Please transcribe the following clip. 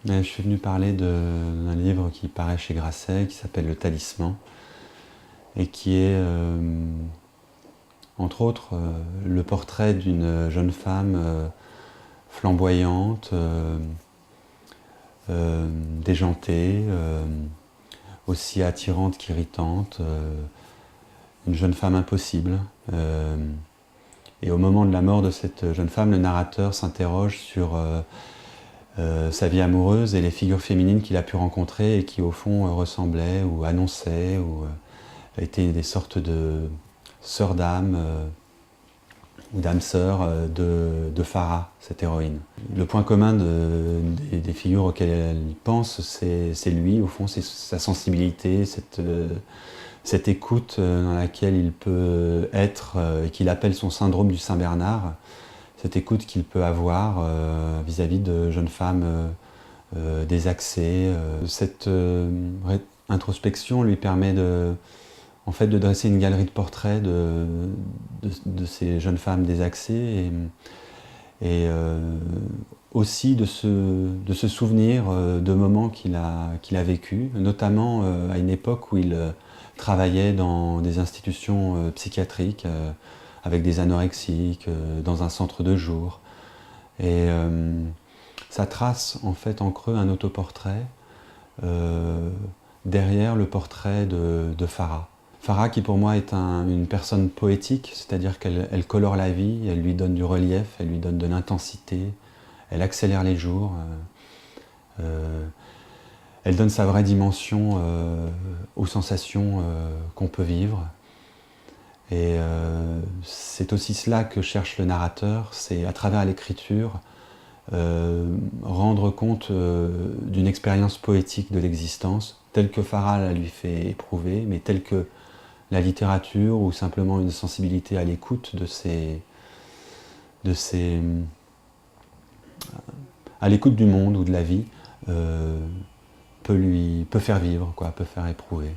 Je suis venu parler d'un livre qui paraît chez Grasset, qui s'appelle Le Talisman, et qui est, entre autres, le portrait d'une jeune femme flamboyante, déjantée, aussi attirante qu'irritante, une jeune femme impossible. Et au moment de la mort de cette jeune femme, le narrateur s'interroge sur sa vie amoureuse et les figures féminines qu'il a pu rencontrer et qui au fond ressemblaient ou annonçaient ou étaient des sortes de sœurs d'âme ou d'âmes sœurs de Farah, cette héroïne. Le point commun des figures auxquelles elle pense, c'est lui, au fond, c'est sa sensibilité, cette écoute dans laquelle il peut être et qu'il appelle son syndrome du Saint-Bernard, cette écoute qu'il peut avoir vis-à-vis de jeunes femmes désaxées. Cette introspection lui permet en fait, de dresser une galerie de portraits de ces jeunes femmes désaxées et aussi de se souvenir de moments qu'il a vécus, notamment à une époque où il travaillait dans des institutions psychiatriques avec des anorexiques, dans un centre de jour. Et ça trace en fait en creux un autoportrait derrière le portrait de Farah. Farah qui pour moi est une personne poétique, c'est-à-dire qu'elle colore la vie, elle lui donne du relief, elle lui donne de l'intensité, elle accélère les jours, elle donne sa vraie dimension aux sensations qu'on peut vivre. Et c'est aussi cela que cherche le narrateur, c'est à travers l'écriture rendre compte d'une expérience poétique de l'existence, telle que Farah la lui fait éprouver, mais telle que la littérature ou simplement une sensibilité à l'écoute à l'écoute du monde ou de la vie peut faire vivre, peut faire éprouver.